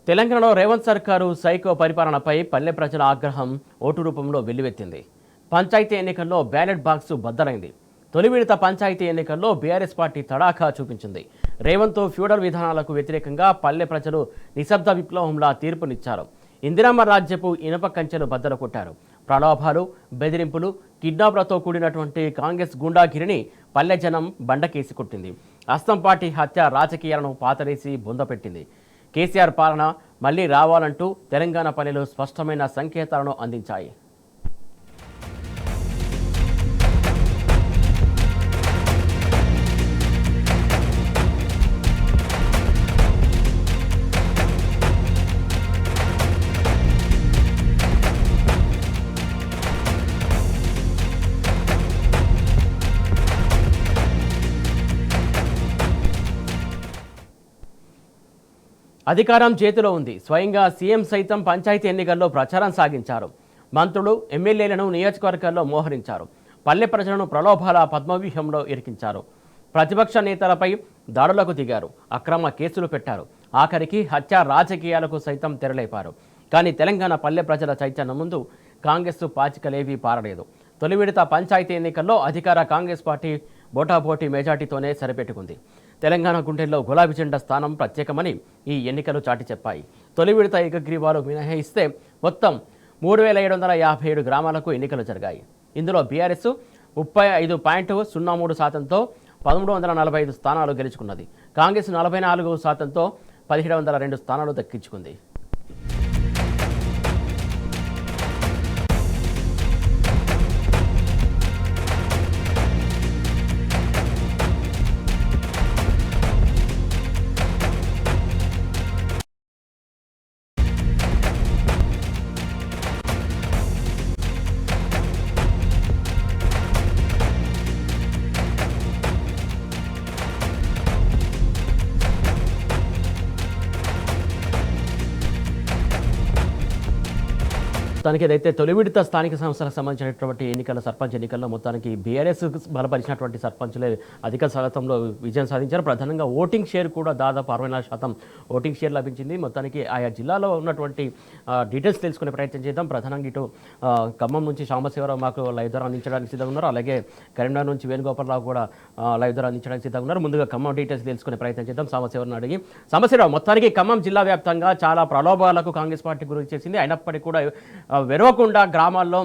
తెలంగాణలో రేవంత్ సర్కారు సైకో పరిపాలనపై పల్లె ప్రజల ఆగ్రహం ఓటు రూపంలో వెల్లువెత్తింది. పంచాయతీ ఎన్నికల్లో బ్యాలెట్ బాక్సు బద్దలైంది. తొలి విడత పంచాయతీ ఎన్నికల్లో బీఆర్ఎస్ పార్టీ తడాఖా చూపించింది. రేవంత్ ఫ్యూడల్ విధానాలకు వ్యతిరేకంగా పల్లె ప్రజలు నిశ్శబ్ద విప్లవంలా తీర్పునిచ్చారు. ఇందిరమ్మ రాజ్యపు ఇనప కంచెను బద్దలు కొట్టారు. ప్రలోభాలు, బెదిరింపులు, కిడ్నాప్లతో కూడినటువంటి కాంగ్రెస్ గుండాగిరిని పల్లె జనం బండకేసి కొట్టింది. అస్తం పార్టీ హత్య రాజకీయాలను పాతరేసి బొందపెట్టింది. కేసీఆర్ పాలన మళ్లీ రావాలంటూ తెలంగాణ పల్లెలు స్పష్టమైన సంకేతాలను అందించాయి. అధికారం చేతిలో ఉంది. స్వయంగా సీఎం సైతం పంచాయతీ ఎన్నికల్లో ప్రచారం సాగించారు. మంత్రులు, ఎమ్మెల్యేలను నియోజకవర్గాల్లో మోహరించారు. పల్లె ప్రజలను ప్రలోభాల పద్మవ్యూహంలో ఇరికించారు. ప్రతిపక్ష నేతలపై దాడులకు దిగారు. అక్రమ కేసులు పెట్టారు. ఆఖరికి హత్య రాజకీయాలకు సైతం తెరలేపారు. కానీ తెలంగాణ పల్లె ప్రజల చైతన్యం ముందు కాంగ్రెస్ పాచికలేవీ పారలేదు. తొలి విడత పంచాయతీ ఎన్నికల్లో అధికార కాంగ్రెస్ పార్టీ బోటాబోటీ మెజార్టీతోనే సరిపెట్టుకుంది. తెలంగాణ గుండెల్లో గులాబీ జెండా స్థానం ప్రత్యేకమని ఈ ఎన్నికలు చాటి చెప్పాయి. తొలి విడత ఏకగ్రీవాలు మినహాయిస్తే మొత్తం 3757 గ్రామాలకు ఎన్నికలు జరిగాయి. ఇందులో బీఆర్ఎస్ 35.03%తో 1345 స్థానాలు గెలుచుకున్నది. కాంగ్రెస్ 44%తో 1702 స్థానాలు దక్కించుకుంది. మొత్తానికి ఏదైతే తొలి విడత స్థానిక సంస్థలకు సంబంధించినటువంటి ఎన్నికల సర్పంచ్ ఎన్నికల్లో మొత్తానికి బీఆర్ఎస్ బలపరిచినటువంటి సర్పంచులే అధిక శాతంలో విజయం సాధించారు. ప్రధానంగా ఓటింగ్ షేర్ కూడా దాదాపు 64% ఓటింగ్ షేర్ లభించింది. మొత్తానికి ఆయా జిల్లాలో ఉన్నటువంటి డీటెయిల్స్ తెలుసుకునే ప్రయత్నం చేద్దాం. ప్రధానంగా ఇటు ఖమ్మం నుంచి సాంబశివరావు మాకు లైవ్ ద్వారా అందించడానికి సిద్ధంగా ఉన్నారు. అలాగే కరీంనగర్ నుంచి వేణుగోపాలరావు కూడా లైవ్ ద్వారా అందించడానికి సిద్ధంగా ఉన్నారు. ముందుగా ఖమ్మం డీటెయిల్స్ తెలుసుకునే ప్రయత్నం చేద్దాం. సాంబశివరావుని అడిగి, సాంబశివరావు, మొత్తానికి ఖమ్మం జిల్లా వ్యాప్తంగా చాలా ప్రలోభాలకు కాంగ్రెస్ పార్టీ గురి చేసింది. అయినప్పటికీ కూడా వెరవకుండా గ్రామాల్లో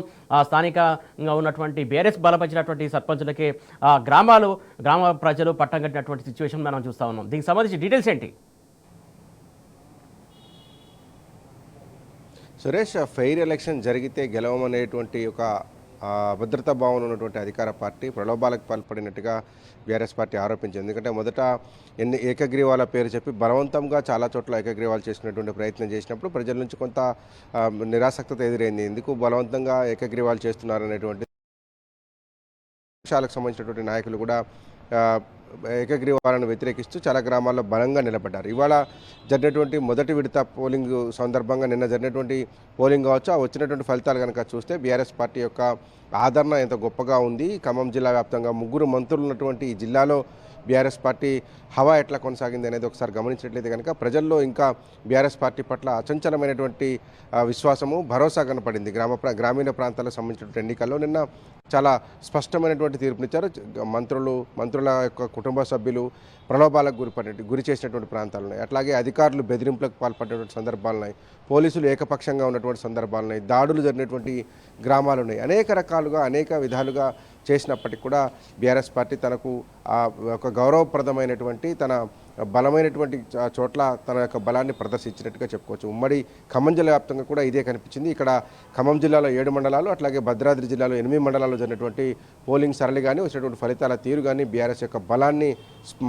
స్థానికంగా ఉన్నటువంటి బీఆర్ఎస్ బలపరిచినటువంటి సర్పంచులకి గ్రామ ప్రజలు పట్టం కట్టినటువంటి సిచ్యువేషన్ మనం చూస్తా ఉన్నాం. దీనికి సంబంధించి డీటెయిల్స్ ఏంటి? సురేష్, ఫెయిర్ ఎలక్షన్ జరిగితే గెలవమనేటువంటి ఒక భద్రతా భావన ఉన్నటువంటి అధికార పార్టీ ప్రలోభాలకు పాల్పడినట్టుగా బీఆర్ఎస్ పార్టీ ఆరోపించింది. ఎందుకంటే మొదట ఏకగ్రీవాల పేరు చెప్పి బలవంతంగా చాలా చోట్ల ఏకగ్రీవాలు చేసుకునేటువంటి ప్రయత్నం చేసినప్పుడు ప్రజల నుంచి కొంత నిరాసక్తత ఎదురైంది. ఎందుకు బలవంతంగా ఏకగ్రీవాలు చేస్తున్నారనేటువంటి అంశాలకు సంబంధించినటువంటి నాయకులు కూడా ఏకగ్రీవాలను వ్యతిరేకిస్తూ చాలా గ్రామాల్లో బలంగా నిలబడ్డారు. ఇవాళ జరిగినటువంటి మొదటి విడత పోలింగ్ సందర్భంగా నిన్న జరిగినటువంటి పోలింగ్ కావచ్చు, ఆ వచ్చినటువంటి ఫలితాలు కనుక చూస్తే బీఆర్ఎస్ పార్టీ యొక్క ఆదరణ ఎంత గొప్పగా ఉంది. ఖమ్మం జిల్లా వ్యాప్తంగా 3 మంత్రులు ఉన్నటువంటి ఈ జిల్లాలో బీఆర్ఎస్ పార్టీ హవా ఎట్లా కొనసాగింది అనేది ఒకసారి గమనించినట్లయితే కనుక ప్రజల్లో ఇంకా బీఆర్ఎస్ పార్టీ పట్ల అచంచలమైనటువంటి విశ్వాసము, భరోసా కనపడింది. గ్రామీణ ప్రాంతాలకు సంబంధించినటువంటి ఎన్నికల్లో నిన్న చాలా స్పష్టమైనటువంటి తీర్పునిచ్చారు. మంత్రుల యొక్క కుటుంబ సభ్యులు ప్రలోభాలకు గురి చేసినటువంటి ప్రాంతాలు ఉన్నాయి. అట్లాగే అధికారులు బెదిరింపులకు పాల్పడినటువంటి సందర్భాలు ఉన్నాయి. పోలీసులు ఏకపక్షంగా ఉన్నటువంటి సందర్భాలు ఉన్నాయి. దాడులు జరిగినటువంటి గ్రామాలు ఉన్నాయి. అనేక రకాలుగా అనేక విధాలుగా చేసినప్పటికీ కూడా బీఆర్ఎస్ పార్టీ తనకు ఒక గౌరవప్రదమైనటువంటి తన బలమైనటువంటి చోట్ల తన యొక్క బలాన్ని ప్రదర్శించినట్టుగా చెప్పుకోవచ్చు. ఉమ్మడి ఖమ్మం జిల్లా వ్యాప్తంగా కూడా ఇదే కనిపించింది. ఇక్కడ ఖమ్మం జిల్లాలో 7 మండలాలు, అట్లాగే భద్రాద్రి జిల్లాలో 8 మండలాల్లో జరిగినటువంటి పోలింగ్ సరళి కానీ వచ్చినటువంటి ఫలితాల తీరు కానీ బీఆర్ఎస్ యొక్క బలాన్ని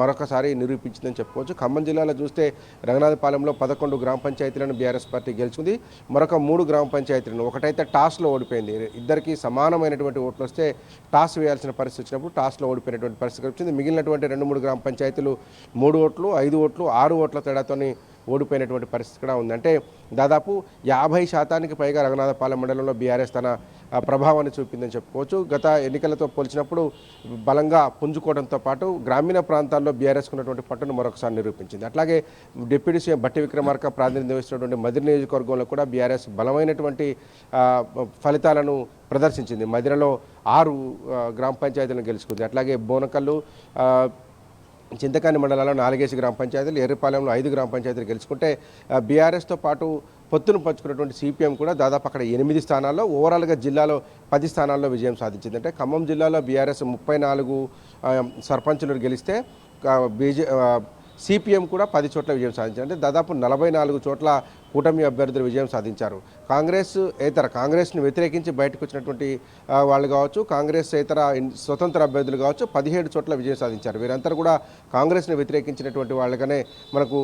మరొకసారి నిరూపించిందని చెప్పుకోవచ్చు. ఖమ్మం జిల్లాలో చూస్తే రంగనాథపాలెంలో 11 గ్రామ పంచాయతీలను బీఆర్ఎస్ పార్టీ గెలుచుకుంది. మరొక 3 గ్రామ పంచాయతీలను, ఒకటైతే టాస్లో ఓడిపోయింది. ఇద్దరికి సమానమైనటువంటి ఓట్లు వస్తే టాస్ వేయాల్సిన పరిస్థితి వచ్చినప్పుడు టాస్లో ఓడిపోయినటువంటి పరిస్థితి వచ్చింది. మిగిలినటువంటి 2-3 గ్రామ పంచాయతీలు 3 ఓట్లు, 5 ఓట్లు, 6 ఓట్ల తేడాతో ఓడిపోయినటువంటి పరిస్థితి కూడా ఉంది. అంటే దాదాపు 50% పైగా రఘునాథపాలెం మండలంలో బీఆర్ఎస్ తన ప్రభావాన్ని చూపిందని చెప్పుకోవచ్చు. గత ఎన్నికలతో పోల్చినప్పుడు బలంగా పుంజుకోవడంతో పాటు గ్రామీణ ప్రాంతాల్లో బీఆర్ఎస్కు ఉన్నటువంటి పట్టును మరొకసారి నిరూపించింది. అట్లాగే డిప్యూటీ సీఎం బట్టి విక్రమార్క ప్రాతినిధ్యం వహిస్తున్నటువంటి మదిర నియోజకవర్గంలో కూడా బీఆర్ఎస్ బలమైనటువంటి ఫలితాలను ప్రదర్శించింది. మదిరలో 6 గ్రామ పంచాయతీలను గెలుచుకుంది. అట్లాగే బోనకల్లు, చింతకాని మండలాల్లో 4 గ్రామ పంచాయతీలు, ఎర్రపాలెంలో 5 గ్రామ పంచాయతీలు గెలుచుకుంటే బీఆర్ఎస్తో పాటు పొత్తును పంచుకున్నటువంటి సిపిఎం కూడా దాదాపు అక్కడ 8 స్థానాల్లో, ఓవరాల్గా జిల్లాలో 10 స్థానాల్లో విజయం సాధించింది. అంటే ఖమ్మం జిల్లాలో బీఆర్ఎస్ 34 సర్పంచులు గెలిస్తే సిపిఎం కూడా 10 చోట్ల విజయం సాధించారు. అంటే దాదాపు 44 చోట్ల కూటమి అభ్యర్థులు విజయం సాధించారు. కాంగ్రెస్ను వ్యతిరేకించి బయటకు వచ్చినటువంటి వాళ్ళు కావచ్చు, కాంగ్రెస్ ఇతర స్వతంత్ర అభ్యర్థులు కావచ్చు 17 చోట్ల విజయం సాధించారు. వీరందరూ కూడా కాంగ్రెస్ను వ్యతిరేకించినటువంటి వాళ్ళగానే మనకు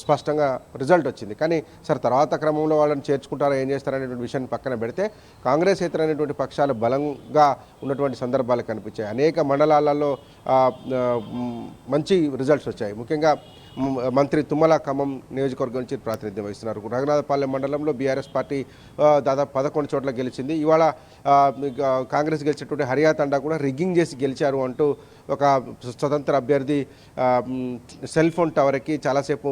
స్పష్టంగా రిజల్ట్ వచ్చింది. కానీ సరే తర్వాత క్రమంలో వాళ్ళని చేర్చుకుంటారా ఏం చేస్తారనేటువంటి విషయాన్ని పక్కన పెడితే కాంగ్రెస్ ఇతరమైనటువంటి పక్షాలు బలంగా ఉన్నటువంటి సందర్భాలు కనిపించాయి. అనేక మండలాలలో మంచి రిజల్ట్స్ వచ్చాయి. ముఖ్యంగా మంత్రి తుమ్మల ఖమ్మం నియోజకవర్గం నుంచి ప్రాతినిధ్యం వహిస్తున్నారు. రఘునాథపాలెం మండలంలో బీఆర్ఎస్ పార్టీ దాదాపు 11 చోట్ల గెలిచింది. ఇవాళ కాంగ్రెస్ గెలిచినటువంటి హరియా తండా కూడా రిగ్గింగ్ చేసి గెలిచారు అంటూ ఒక స్వతంత్ర అభ్యర్థి సెల్ ఫోన్ టవర్ ఎక్కి చాలాసేపు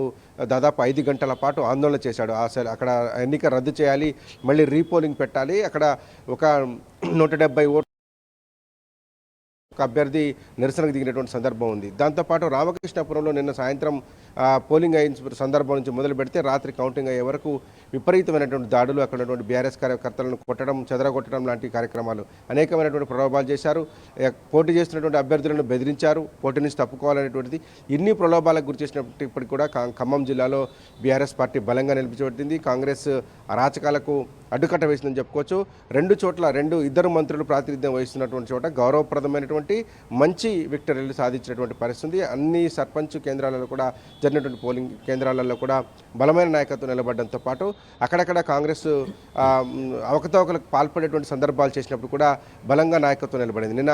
దాదాపు 5 గంటల పాటు ఆందోళన చేశాడు. అక్కడ ఎన్నిక రద్దు చేయాలి, మళ్ళీ రీపోలింగ్ పెట్టాలి, అక్కడ ఒక 170 ఓట్లు అభ్యర్థి నిరసనకు దిగినటువంటి సందర్భం ఉంది. దాంతోపాటు రామకృష్ణాపురంలో నిన్న సాయంత్రం పోలింగ్ అయిన సందర్భం నుంచి మొదలు పెడితే రాత్రి కౌంటింగ్ అయ్యే వరకు విపరీతమైనటువంటి దాడులు, అక్కడ ఉన్నటువంటి బీఆర్ఎస్ కార్యకర్తలను కొట్టడం, చెదరగొట్టడం లాంటి కార్యక్రమాలు, అనేకమైనటువంటి ప్రలోభాలు చేశారు. పోటీ చేస్తున్నటువంటి అభ్యర్థులను బెదిరించారు, పోటీ నుంచి తప్పుకోవాలనేటువంటిది. ఇన్ని ప్రలోభాలకు గురి చేసినప్పటికీ కూడా ఖమ్మం జిల్లాలో బీఆర్ఎస్ పార్టీ బలంగా నిలిపించబడింది. కాంగ్రెస్ అరాచకాలకు అడ్డుకట్ట వేసిందని చెప్పుకోవచ్చు. 2 చోట్ల 2 మంత్రులు ప్రాతినిధ్యం వహిస్తున్నటువంటి చోట గౌరవప్రదమైనటువంటి మంచి విక్టరీలు సాధించినటువంటి పరిస్థితి. అన్ని సర్పంచ్ కేంద్రాలలో కూడా జరిగినటువంటి పోలింగ్ కేంద్రాలలో కూడా బలమైన నాయకత్వం నిలబడడంతో పాటు అక్కడక్కడ కాంగ్రెస్ అవకతవకలకు పాల్పడేటువంటి సందర్భాలు చేసినప్పుడు కూడా బలంగా నాయకత్వం నిలబడింది. నిన్న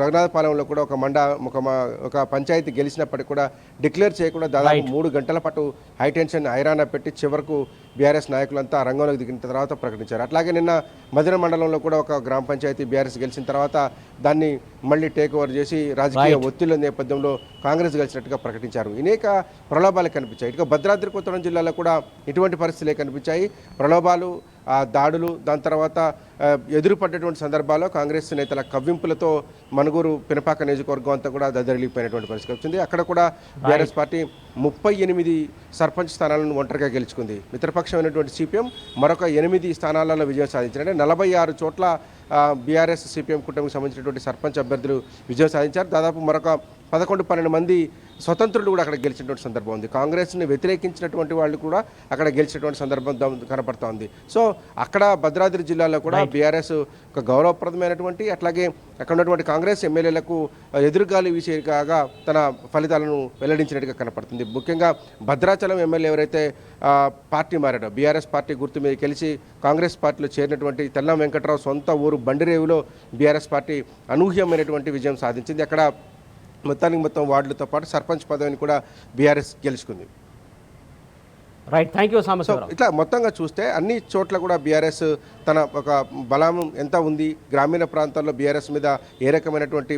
రఘునాథపాలెంలో కూడా ఒక పంచాయతీ గెలిచినప్పటికీ కూడా డిక్లేర్ చేయకుండా దాదాపు 3 గంటల పాటు హైటెన్షన్ ఐరానా పెట్టి చివరకు బీఆర్ఎస్ నాయకులంతా రంగంలోకి దిగిన తర్వాత ప్రకటించారు. అట్లాగే నిన్న మదిర మండలంలో కూడా ఒక గ్రామ పంచాయతీ బీఆర్ఎస్ గెలిచిన తర్వాత దాన్ని మళ్ళీ టేక్ ఓవర్ చేసి రాజకీయ ఒత్తిళ్ల నేపథ్యంలో కాంగ్రెస్ గెలిచినట్టుగా ప్రకటించారు. అనేక ప్రలోభాలు కనిపించాయి. ఇక భద్రాద్రి కొత్తగూడెం జిల్లాలో కూడా ఇటువంటి పరిస్థితులే కనిపించాయి. ప్రలోభాలు, దాడులు, దాని తర్వాత ఎదురుపడ్డటువంటి సందర్భాల్లో కాంగ్రెస్ నేతల కవ్వింపులతో మనుగూరు పినపాక నియోజకవర్గం అంతా కూడా దద్దరిల్లిపోయినటువంటి పరిస్థితి వచ్చింది. అక్కడ కూడా బీఆర్ఎస్ పార్టీ 38 సర్పంచ్ స్థానాలను ఒంటరిగా గెలుచుకుంది. మిత్రపక్షమైనటువంటి సిపిఎం మరొక 8 స్థానాలలో విజయం సాధించారు. అంటే 46 చోట్ల బీఆర్ఎస్ సిపిఎం కూటమికి సంబంధించినటువంటి సర్పంచ్ అభ్యర్థులు విజయం సాధించారు. దాదాపు మరొక 11-12 మంది స్వతంత్రులు కూడా అక్కడ గెలిచినటువంటి సందర్భం ఉంది. కాంగ్రెస్ని వ్యతిరేకించినటువంటి వాళ్ళు కూడా అక్కడ గెలిచినటువంటి సందర్భం కనపడతా ఉంది. సో అక్కడ భద్రాద్రి జిల్లాలో కూడా బీఆర్ఎస్ ఒక గౌరవప్రదమైనటువంటి, అట్లాగే అక్కడ ఉన్నటువంటి కాంగ్రెస్ ఎమ్మెల్యేలకు ఎదురుగాలి వీసేగా తన ఫలితాలను వెల్లడించినట్టుగా కనపడుతుంది. ముఖ్యంగా భద్రాచలం ఎమ్మెల్యే ఎవరైతే పార్టీ మారాడో, బీఆర్ఎస్ పార్టీ గుర్తు మీద గెలిచి కాంగ్రెస్ పార్టీలో చేరినటువంటి తెల్లం వెంకట్రావు సొంత ఊరు బండిరేవులో బీఆర్ఎస్ పార్టీ అనూహ్యమైనటువంటి విజయం సాధించింది. అక్కడ మొత్తం వార్డులతో పాటు సర్పంచ్ పదవిని కూడా బీఆర్ఎస్ గెలుచుకుంది. Right, thank you Sambasivarao. ఇట్లా మొత్తంగా చూస్తే అన్ని చోట్ల కూడా బీఆర్ఎస్ తన ఒక బలం ఎంత ఉంది, గ్రామీణ ప్రాంతాల్లో బీఆర్ఎస్ మీద ఏ రకమైనటువంటి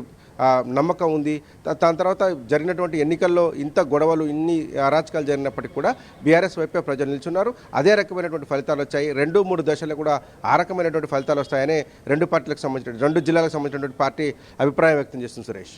నమ్మకం ఉంది, దాని తర్వాత జరిగినటువంటి ఎన్నికల్లో ఇంత గొడవలు, ఇన్ని అరాచకాలు జరిగినప్పటికీ కూడా బీఆర్ఎస్ వైపే ప్రజలు నిల్చున్నారు. అదే రకమైనటువంటి ఫలితాలు వచ్చాయి. 2-3 దశల్లో కూడా ఆ రకమైనటువంటి ఫలితాలు వస్తాయని 2 పార్టీలకు సంబంధించిన 2 జిల్లాలకు సంబంధించినటువంటి పార్టీ అభిప్రాయం వ్యక్తం చేస్తుంది. సురేష్.